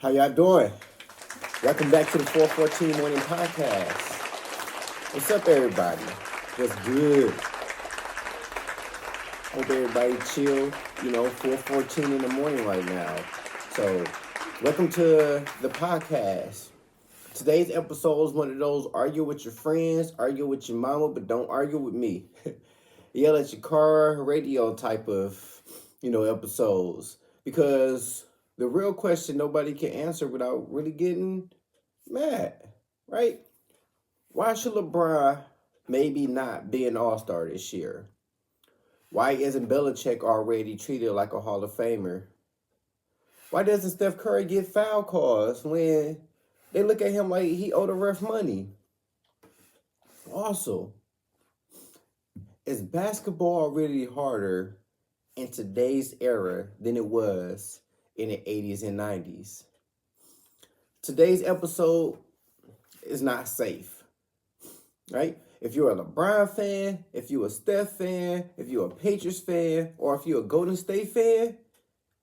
How y'all doing? Welcome back to the 414 Morning Podcast. What's up, everybody? What's good? Hope everybody chill, 414 in the morning right now. So, welcome to the podcast. Today's episode is one of those argue with your friends, argue with your mama, but don't argue with me. Yell at your car, radio type of, episodes. Because the real question nobody can answer without really getting mad, right? Why should LeBron maybe not be an All-Star this year? Why isn't Belichick already treated like a Hall of Famer? Why doesn't Steph Curry get foul calls when they look at him like he owed a ref money? Also, is basketball really harder in today's era than it was in the 80s and 90s? Today's episode is not safe, right? If you're a LeBron fan, if you're a Steph fan, if you're a Patriots fan, or if you're a Golden State fan,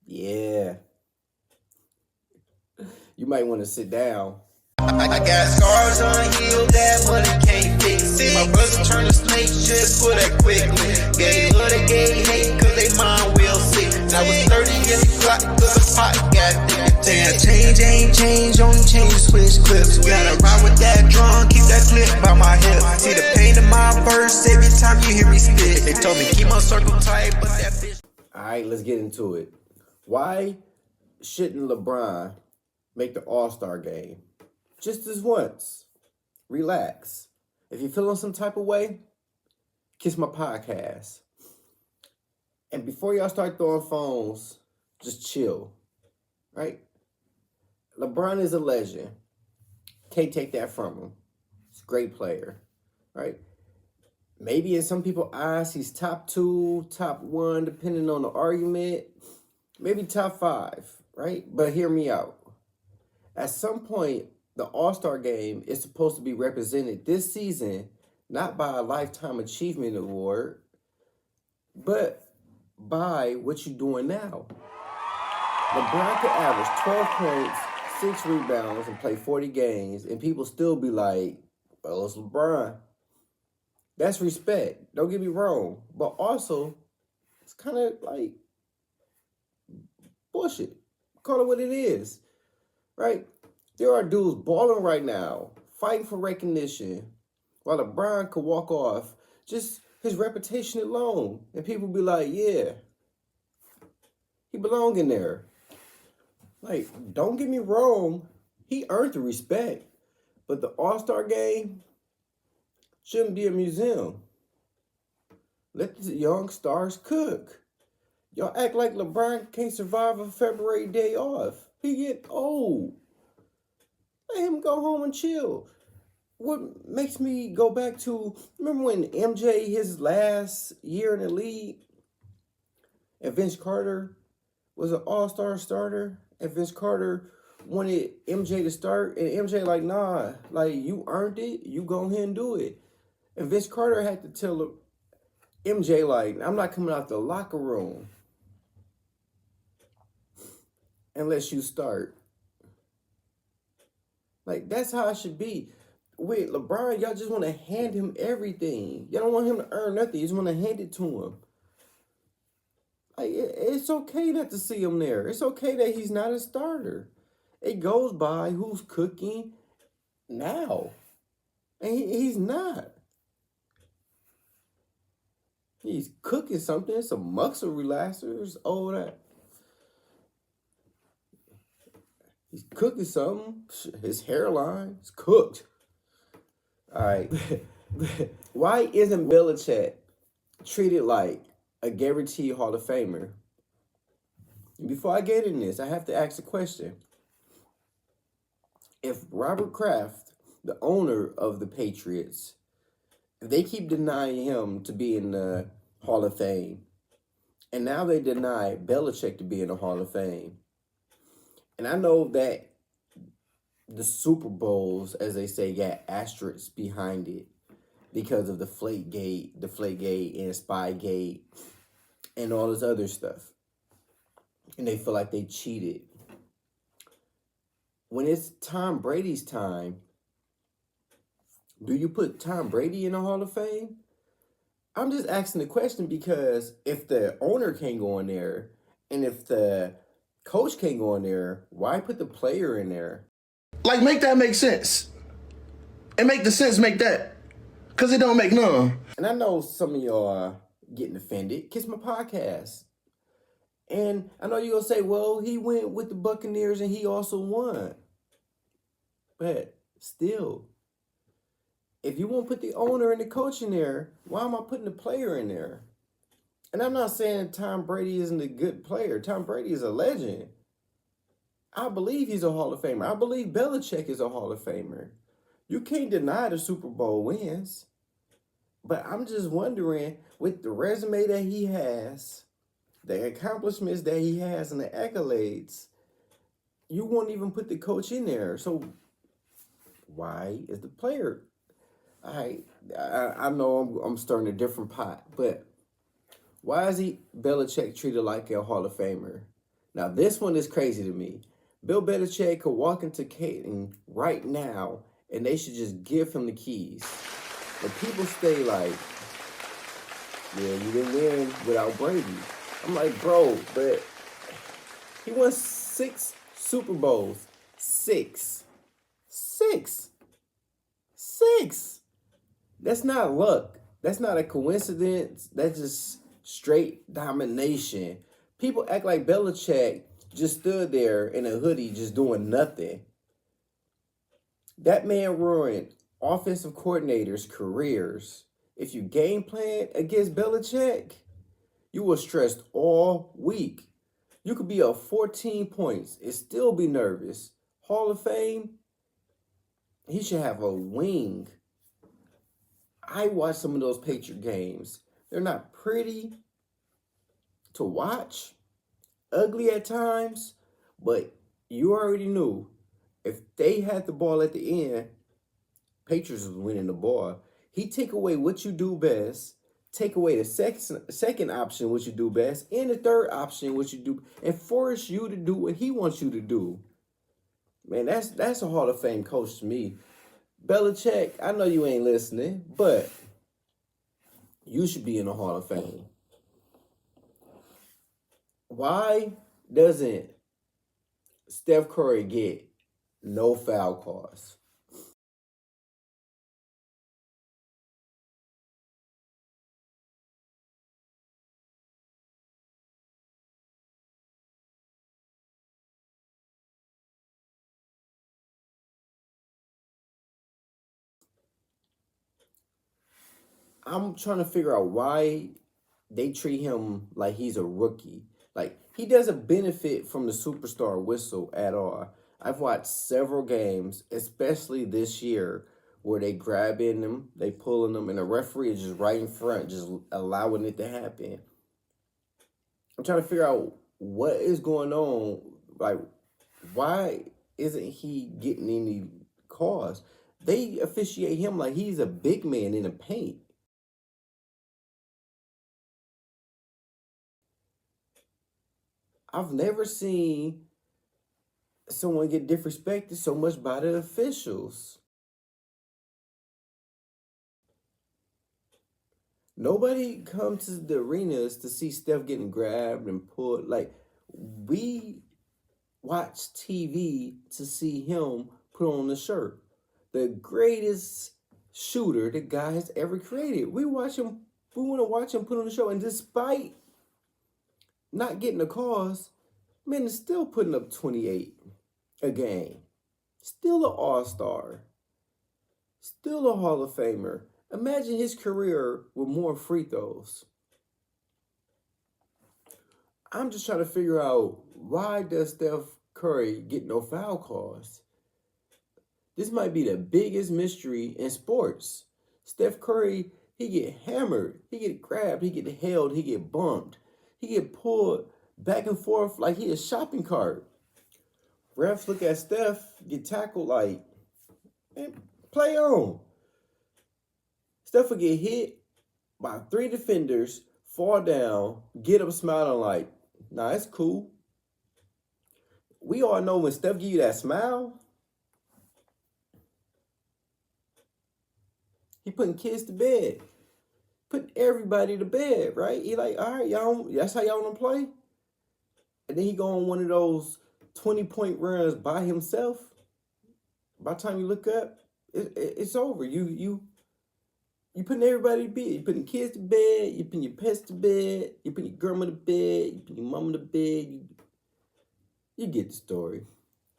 yeah, you might want to sit down. I got scars unhealed, that money can't fix it. My brother turned a snake just for that quickly. Gay love, they gay hate, cause they mind will sick. I was 30 in the clock, cause the pot got thick. Damn, change ain't change, only change switch clips. Gotta ride with that drum, keep that clip by my hip. See the pain in my verse every time you hear me spit. They told me keep my circle tight, but that bitch. All right, let's get into it. Why shouldn't LeBron make the All-Star game? Just this once. Relax. If you're feeling some type of way, kiss my podcast. And before y'all start throwing phones, just chill. Right? LeBron is a legend. Can't take that from him. He's a great player. Right? Maybe in some people's eyes, he's top 2, top 1, depending on the argument. Maybe top 5. Right? But hear me out. At some point, the All-Star game is supposed to be represented this season, not by a Lifetime Achievement Award, but by what you're doing now. LeBron could average 12 points, 6 rebounds, and play 40 games, and people still be like, well, it's LeBron. That's respect. Don't get me wrong. But also, it's kind of like bullshit. Call it what it is, right? There are dudes balling right now, fighting for recognition, while LeBron could walk off just his reputation alone. And people be like, yeah, he belong in there. Like, don't get me wrong, he earned the respect. But the All-Star game shouldn't be a museum. Let the young stars cook. Y'all act like LeBron can't survive a February day off. He get old. Let him go home and chill. What makes me go back to, remember when MJ, his last year in the league, and Vince Carter was an all-star starter, and Vince Carter wanted MJ to start, and MJ like, nah, like, you earned it, you go ahead and do it. And Vince Carter had to tell MJ, like, I'm not coming out the locker room unless you start. Like, that's how it should be. With LeBron, y'all just want to hand him everything. Y'all don't want him to earn nothing. You just want to hand it to him. Like, it's okay not to see him there. It's okay that he's not a starter. It goes by who's cooking now. And he's not. He's cooking something, some muscle relaxers, all that. He's cooking something. His hairline is cooked. All right. Why isn't Belichick treated like a guaranteed Hall of Famer? Before I get in this, I have to ask a question. If Robert Kraft, the owner of the Patriots, if they keep denying him to be in the Hall of Fame, and now they deny Belichick to be in the Hall of Fame, and I know that the Super Bowls, as they say, got asterisks behind it because of the Deflategate, and Spygate, and all this other stuff. And they feel like they cheated. when it's Tom Brady's time, do you put Tom Brady in the Hall of Fame? I'm just asking the question because if the owner can't go in there and if the coach can't go in there, why put the player in there? Like, make that make sense. And make the sense make that. Because it don't make none. And I know some of y'all are getting offended. Kiss my podcast. And I know you're going to say, well, he went with the Buccaneers and he also won. But still, if you won't put the owner and the coach in there, why am I putting the player in there? And I'm not saying Tom Brady isn't a good player. Tom Brady is a legend. I believe he's a Hall of Famer. I believe Belichick is a Hall of Famer. You can't deny the Super Bowl wins. But I'm just wondering, with the resume that he has, the accomplishments that he has, and the accolades, you won't even put the coach in there. So why is the player? I know I'm starting a different pot, but why is Belichick treated like a Hall of Famer? Now this one is crazy to me. Bill Belichick could walk into Caton right now, and they should just give him the keys. But people stay like, yeah, you didn't win without Brady. I'm like, bro, but he won 6 Super Bowls. 6. That's not luck. That's not a coincidence. That's just straight domination. People act like Belichick just stood there in a hoodie just doing nothing. That man ruined offensive coordinators' careers. If you game plan against Belichick, you were stressed all week. You could be up 14 points and still be nervous. Hall of Fame, he should have a wing. I watched some of those Patriot games. They're not pretty to watch, ugly at times, but you already knew if they had the ball at the end, Patriots was winning the ball. He take away what you do best, take away the second option, what you do best, and the third option, what you do, and force you to do what he wants you to do. Man, that's a Hall of Fame coach to me. Belichick, I know you ain't listening, but you should be in the Hall of Fame. Why doesn't Steph Curry get no foul calls? I'm trying to figure out why they treat him like he's a rookie. Like, he doesn't benefit from the superstar whistle at all. I've watched several games, especially this year, where they grabbing them, they pulling them, and the referee is just right in front, just allowing it to happen. I'm trying to figure out what is going on. Like, why isn't he getting any calls? They officiate him like he's a big man in the paint. I've never seen someone get disrespected so much by the officials. Nobody comes to the arenas to see Steph getting grabbed and pulled. Like, we watch TV to see him put on the shirt. The greatest shooter the guy has ever created. We want to watch him put on the show. And despite not getting the calls, man is still putting up 28 a game. Still an All-Star. Still a Hall of Famer. Imagine his career with more free throws. I'm just trying to figure out, why does Steph Curry get no foul calls? This might be the biggest mystery in sports. Steph Curry, he get hammered, he get grabbed, he get held, he get bumped. He get pulled back and forth like he a shopping cart. Refs look at Steph, get tackled like, man, play on. Steph will get hit by 3 defenders, fall down, get up smiling like, nah, it's cool. we all know when Steph give you that smile, he putting kids to bed, putting everybody to bed, right? He like, all right, y'all, that's how y'all want to play. And then he go on one of those 20-point runs by himself. By the time you look up, it's over. You putting everybody to bed. You putting kids to bed. You putting your pets to bed. You putting your grandma to bed. You putting your mama to bed. You get the story,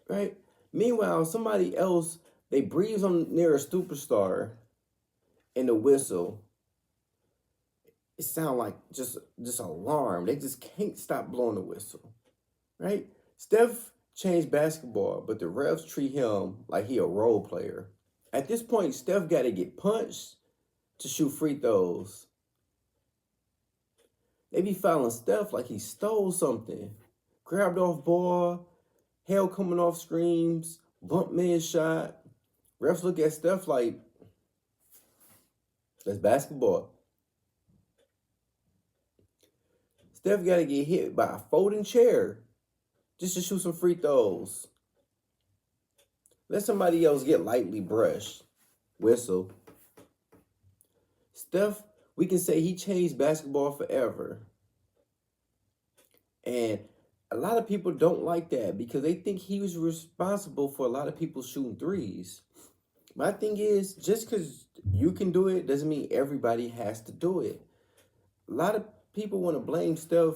right? Meanwhile, somebody else, they breathe on near a superstar, and the whistle, it sound like just alarm. They just can't stop blowing the whistle, right? Steph changed basketball, but the refs treat him like he a role player. At this point, Steph got to get punched to shoot free throws. They be fouling Steph like he stole something. Grabbed off ball, hell coming off screens, bump mid shot. Refs look at Steph like, that's basketball. Steph got to get hit by a folding chair just to shoot some free throws. Let somebody else get lightly brushed. Whistle. Steph, we can say he changed basketball forever. And a lot of people don't like that because they think he was responsible for a lot of people shooting threes. My thing is, just because you can do it doesn't mean everybody has to do it. A lot of people want to blame Steph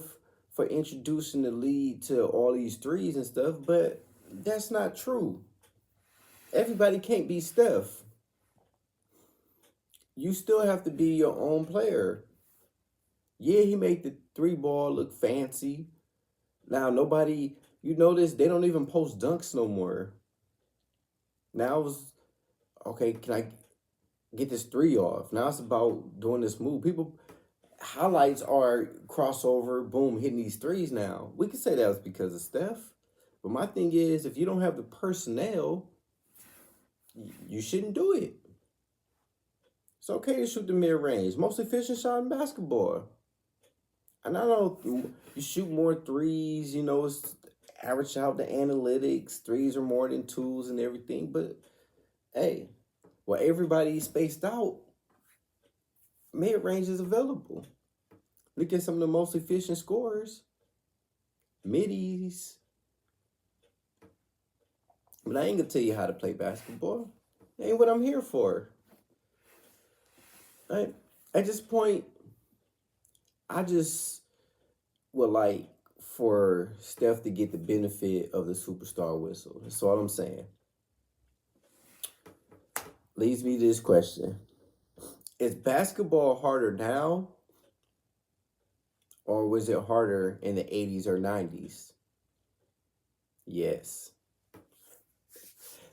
for introducing the league to all these threes and stuff, but that's not true. Everybody can't be Steph. You still have to be your own player. Yeah, he made the 3-ball look fancy. Now, nobody, you notice they don't even post dunks no more. Now it's, okay, can I get this 3 off? Now it's about doing this move. People, highlights are crossover, boom, hitting these threes now. We can say that was because of Steph. But my thing is, if you don't have the personnel, you shouldn't do it. It's okay to shoot the mid-range. Most efficient shot in basketball. And I know you shoot more threes, it's average out the analytics. Threes are more than twos and everything. But, hey, while everybody's spaced out, mid-range is available. Look at some of the most efficient scorers. Middies. But I ain't going to tell you how to play basketball. That ain't what I'm here for. Right? At this point, I just would like for Steph to get the benefit of the superstar whistle. That's all I'm saying. Leads me to this question. Is basketball harder now? Or was it harder in the 80s or 90s? Yes.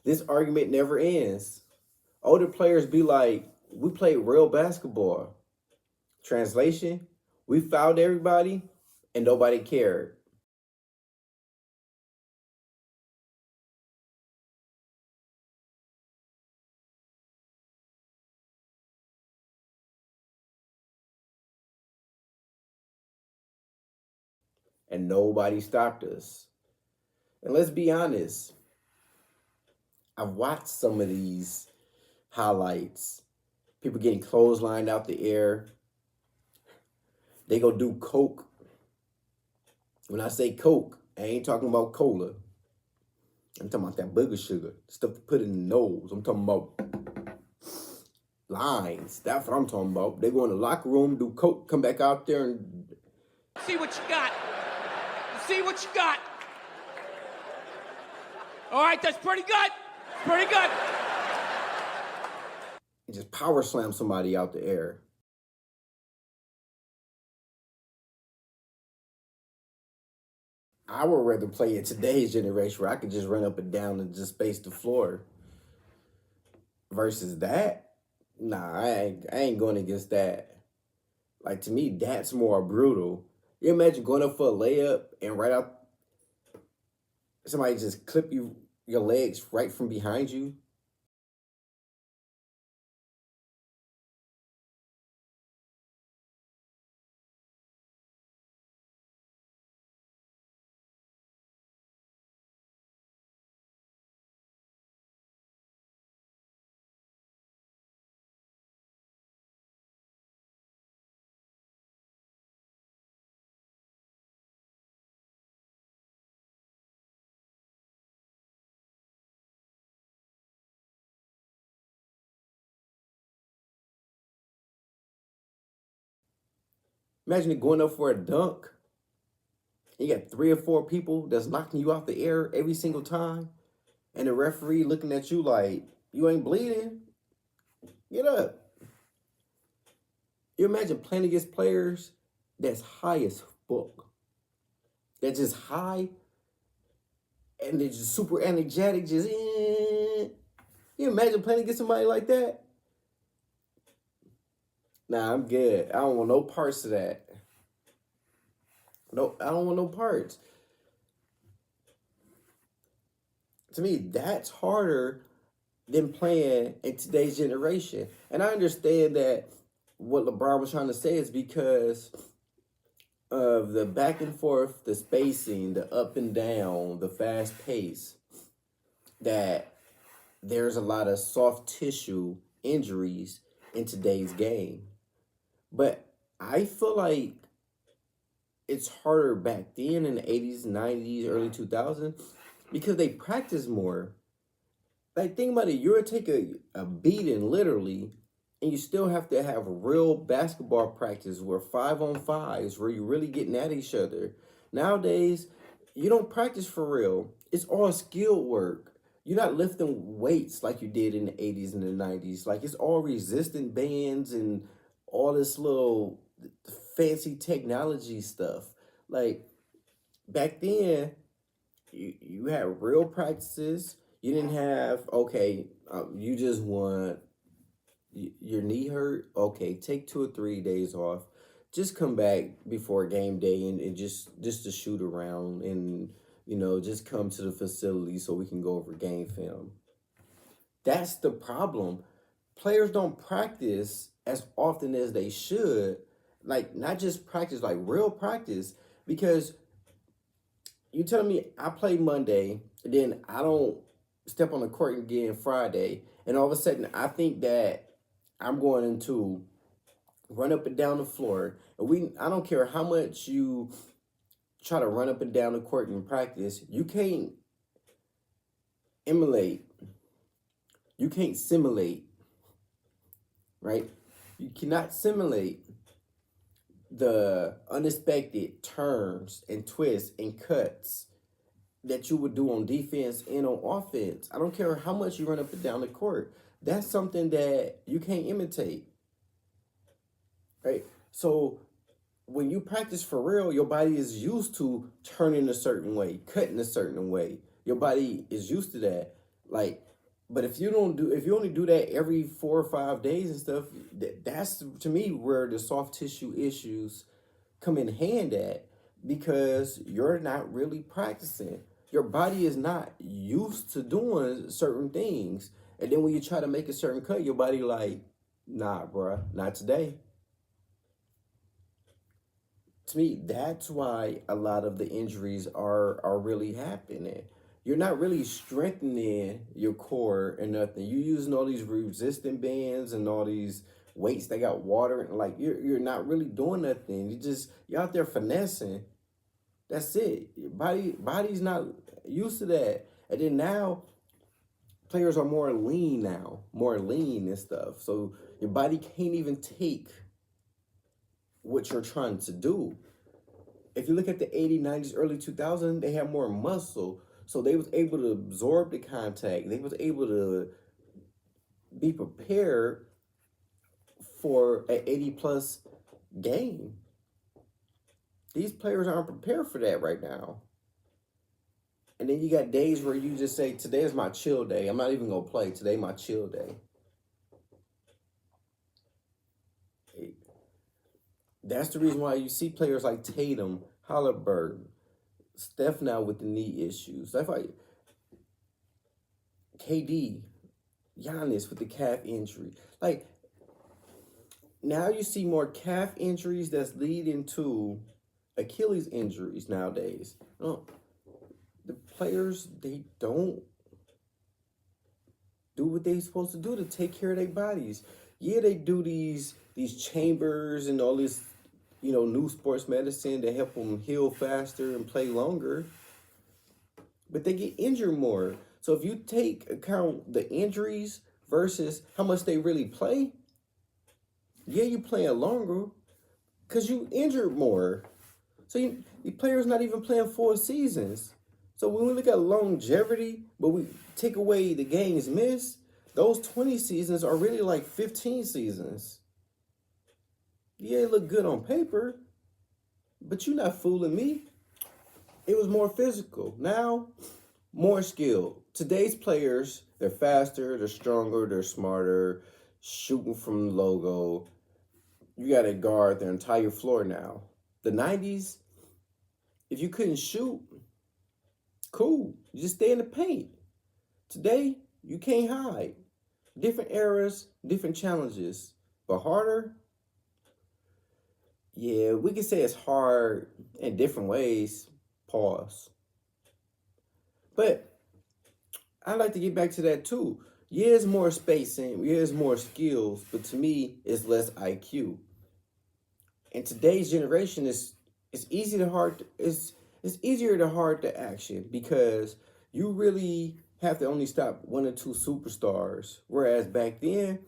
This argument never ends. Older players be like, we played real basketball. Translation, we fouled everybody and nobody cared. And nobody stopped us. And let's be honest, I've watched some of these highlights. People getting clotheslined out the air. They go do coke. When I say coke, I ain't talking about cola. I'm talking about that booger sugar, stuff to put in the nose. I'm talking about lines. That's what I'm talking about. They go in the locker room, do coke, come back out there and see what you got. See what you got. All right, that's pretty good. Pretty good. just power slam somebody out the air. I would rather play in today's generation where I could just run up and down and just space the floor. Versus that, nah, I ain't going against that. Like, to me, that's more brutal. You imagine going up for a layup and right out, somebody just clip your legs right from behind you. Imagine it going up for a dunk. You got 3 or 4 people that's knocking you out the air every single time, and the referee looking at you like you ain't bleeding. Get up. You imagine playing against players that's high as fuck. They're just high and they're just super energetic. You imagine playing against somebody like that? Nah, I'm good. I don't want no parts of that. No, I don't want no parts. To me, that's harder than playing in today's generation. And I understand that what LeBron was trying to say is because of the back and forth, the spacing, the up and down, the fast pace, that there's a lot of soft tissue injuries in today's game. But I feel like it's harder back then in the 80s, 90s, early 2000s because they practice more. Like, think about it. You'll take a beating, literally, and you still have to have real basketball practice where 5-on-5s, where you're really getting at each other. Nowadays, you don't practice for real. It's all skill work. You're not lifting weights like you did in the 80s and the 90s. Like, it's all resistant bands and all this little fancy technology stuff. Like, back then, you had real practices. You didn't have, okay, you just want your knee hurt. Okay, take 2 or 3 days off. Just come back before game day and just to shoot around and, just come to the facility so we can go over game film. That's the problem. Players don't practice as often as they should. Like, not just practice, like real practice. Because you telling me I play Monday, and then I don't step on the court again Friday, and all of a sudden I think that I'm going to run up and down the floor. And I don't care how much you try to run up and down the court in practice, you can't emulate. You can't simulate, right? You cannot simulate the unexpected turns and twists and cuts that you would do on defense and on offense. I don't care how much you run up and down the court. That's something that you can't imitate, right? So when you practice for real, your body is used to turning a certain way, cutting a certain way. Your body is used to that. Like, but if you only do that every 4 or 5 days and stuff, that's to me where the soft tissue issues come in hand at, because you're not really practicing. Your body is not used to doing certain things. And then when you try to make a certain cut, your body like, nah, bruh, not today. To me, that's why a lot of the injuries are really happening. You're not really strengthening your core and nothing. You're using all these resistant bands and all these weights that got water, and like you're not really doing nothing. You're out there finessing. That's it. Your body's not used to that. And then now players are more lean and stuff. So your body can't even take what you're trying to do. If you look at the 80s, 90s, early 2000s, they had more muscle. So they was able to absorb the contact. They was able to be prepared for an 80-plus game. These players aren't prepared for that right now. And then you got days where you just say, today is my chill day. I'm not even going to play. Today my chill day. That's the reason why you see players like Tatum, Halliburton, Steph now with the knee issues. Steph, like KD, Giannis with the calf injury. Like, now you see more calf injuries that's leading to Achilles injuries nowadays. The players, they don't do what they're supposed to do to take care of their bodies. Yeah, they do these chambers and all this, new sports medicine to help them heal faster and play longer. But they get injured more. So if you take account the injuries versus how much they really play, yeah, you playing longer because you injured more. So the players not even playing 4 seasons. So when we look at longevity, but we take away the games missed, those 20 seasons are really like 15 seasons. Yeah, it look good on paper, but you're not fooling me. It was more physical. Now, more skilled. Today's players, they're faster, they're stronger, they're smarter, shooting from the logo. You got to guard their entire floor now. The 90s, if you couldn't shoot, cool. You just stay in the paint. Today, you can't hide. Different eras, different challenges. But harder? Yeah, we can say it's hard in different ways. Pause. But I'd like to get back to that too. Yeah, it's more spacing, yeah, it's more skills, but to me, it's less IQ. In today's generation, it's easy to hard it's easier to hard to action because you really have to only stop 1 or 2 superstars. Whereas back then,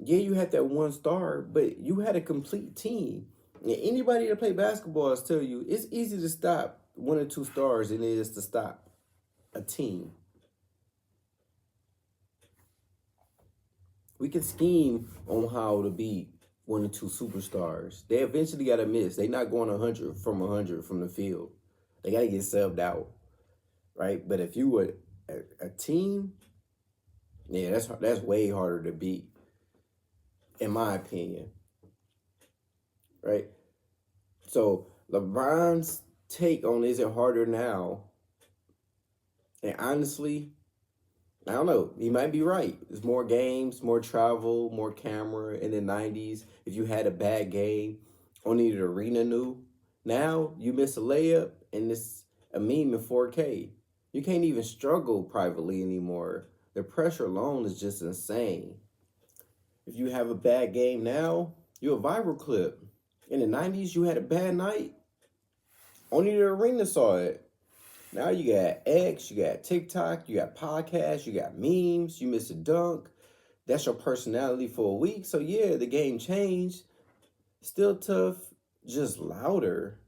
yeah, you had that one star, but you had a complete team. And anybody that play basketball will tell you it's easy to stop 1 or 2 stars than it is to stop a team. We can scheme on how to beat 1 or 2 superstars. They eventually got to miss. They not going 100 from the field. They got to get subbed out, right? But if you were a team, yeah, that's way harder to beat, in my opinion, right? So LeBron's take on is it harder now? And honestly, I don't know. He might be right. There's more games, more travel, more camera. In the 90s, if you had a bad game, only the arena knew. Now, you miss a layup, and it's a meme in 4K. You can't even struggle privately anymore. The pressure alone is just insane. If you have a bad game now, you're a viral clip. In the 90s, you had a bad night, only the arena saw it. Now you got X, you got TikTok, you got podcasts, you got memes, you miss a dunk. That's your personality for a week. So yeah, the game changed. Still tough, just louder.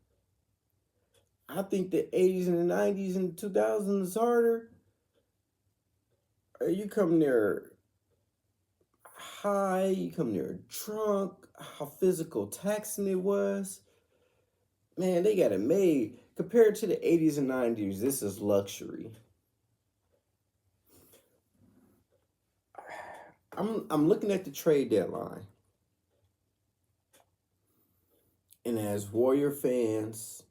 I think the 80s and the 90s and the 2000s is harder. You come there high, you come there drunk, how physical taxing it was. Man, they got it made. Compared to the 80s and 90s, this is luxury. I'm looking at the trade deadline. And as Warrior fans,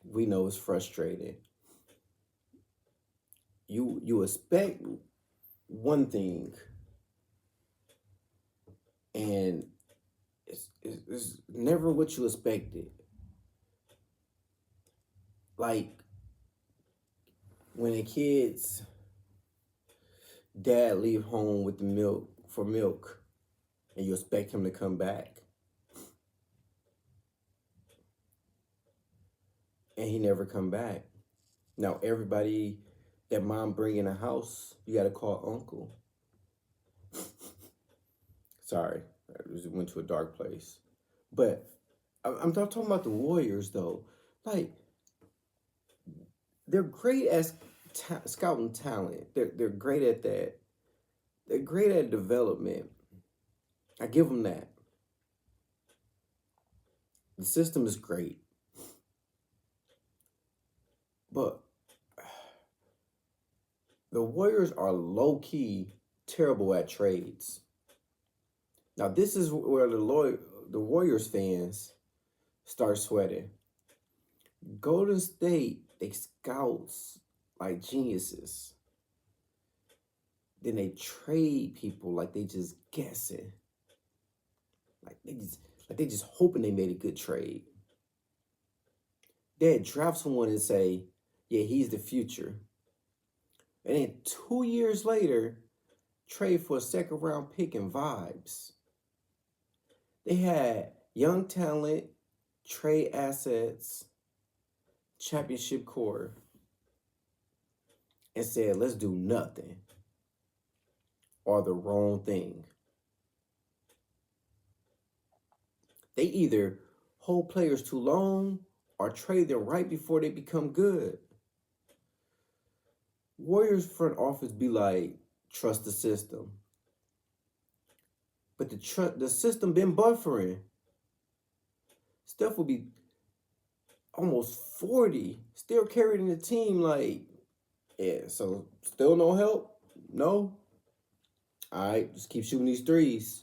we know it's frustrating. You expect one thing, and it's never what you expected. Like when a kid's dad leave home with the milk for milk, and you expect him to come back, and he never come back. Now everybody that mom bring in a house, you gotta call uncle. Sorry, I just went to a dark place. But I'm not talking about the Warriors though. Like, they're great at scouting talent. They're great at that. They're great at development. I give them that. The system is great. But the Warriors are low-key terrible at trades. Now, this is where the Warriors fans start sweating. Golden State, they scouts like geniuses. Then they trade people like they just guessing. Like they just hoping they made a good trade. They'd draft someone and say, yeah, he's the future. And then 2 years later, trade for a second round pick and vibes. They had young talent, trade assets, championship core, and said, let's do nothing or the wrong thing. They either hold players too long or trade them right before they become good. Warriors front office be like, trust the system. But the system been buffering. Steph will be almost 40, still carrying the team like, yeah, so still no help? No? All right, just keep shooting these threes.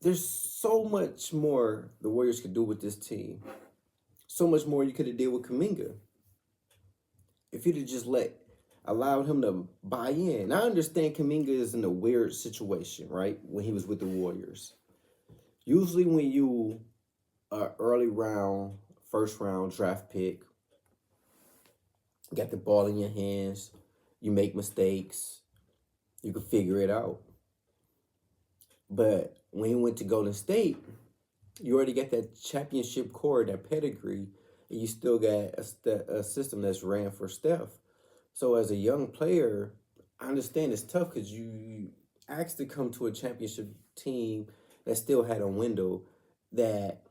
There's so much more the Warriors could do with this team. So much more you could have did with Kuminga. If you'd have just allowed him to buy in. I understand Kuminga is in a weird situation, right? When he was with the Warriors. Usually when you are early round, first round draft pick, got the ball in your hands, you make mistakes, you can figure it out. But when he went to Golden State, you already got that championship core, that pedigree, and you still got a system that's ran for Steph. So as a young player, I understand it's tough because you asked to come to a championship team that still had a window that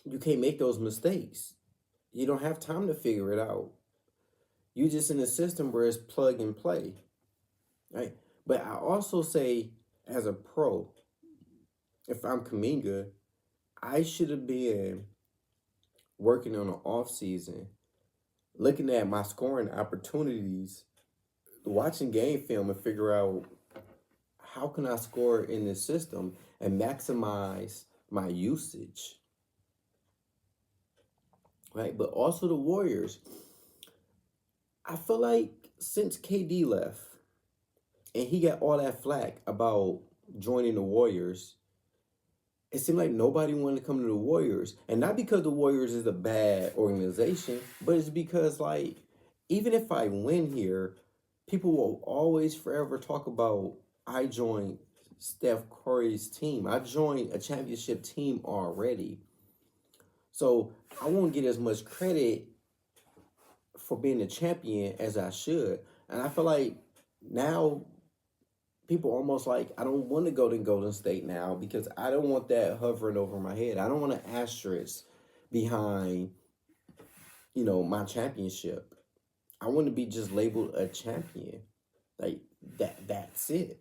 you can't make those mistakes. You don't have time to figure it out. You just in a system where it's plug and play, right? But I also say as a pro, if I'm Kuminga, I should have been working on an off season, looking at my scoring opportunities, watching game film and figure out how can I score in this system and maximize my usage, right? But also the Warriors, I feel like since KD left and he got all that flack about joining the Warriors, it seemed like nobody wanted to come to the Warriors. And not because the Warriors is a bad organization, but it's because, like, even if I win here, people will always forever talk about I joined Steph Curry's team. I joined a championship team already. So I won't get as much credit for being a champion as I should. And I feel like now people almost like, I don't want to go to Golden State now because I don't want that hovering over my head. I don't want an asterisk behind, my championship. I want to be just labeled a champion. Like that's it.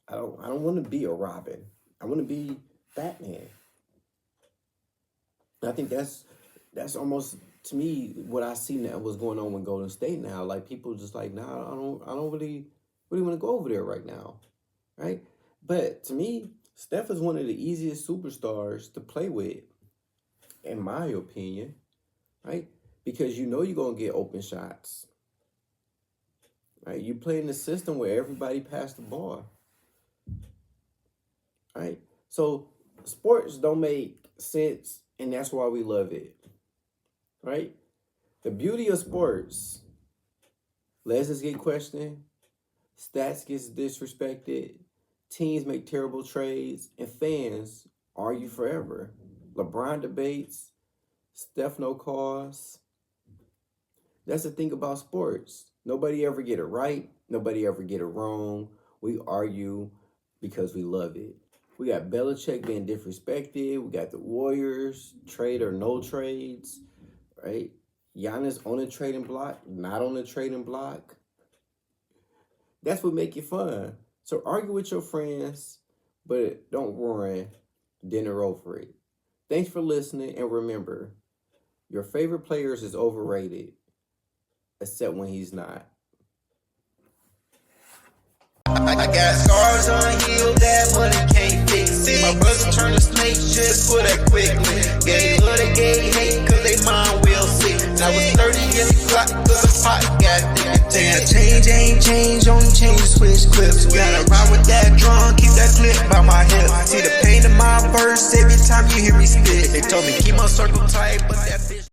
I don't want to be a Robin. I want to be Batman. I think that's almost, to me, what I see now, what's going on with Golden State now. Like, people just like, nah, I don't really want to go over there right now, right? But to me, Steph is one of the easiest superstars to play with, in my opinion, right? Because you're going to get open shots, right? You play in a system where everybody pass the ball, right? So sports don't make sense, and that's why we love it, right? The beauty of sports, legends get questioned, stats gets disrespected, teams make terrible trades, and fans argue forever. LeBron debates, Steph no calls. That's the thing about sports. Nobody ever get it right. Nobody ever get it wrong. We argue because we love it. We got Belichick being disrespected. We got the Warriors, trade or no trades, right? Giannis on the trading block, not on the trading block. That's what make it fun. So argue with your friends, but don't run dinner over it. Thanks for listening, and remember, your favorite players is overrated, except when he's not. I got scars unhealed, that money can't fix it. My brother turned to snake just for that quickly. Gay love, they gay hate, cause they mind will sick. And I was 30 in the clock, cause the pot got thick. Damn, change ain't change, only change switch clips. Gotta ride with that drum, keep that clip by my hip. See the pain in my verse every time you hear me spit. They told me keep my circle tight, but that bitch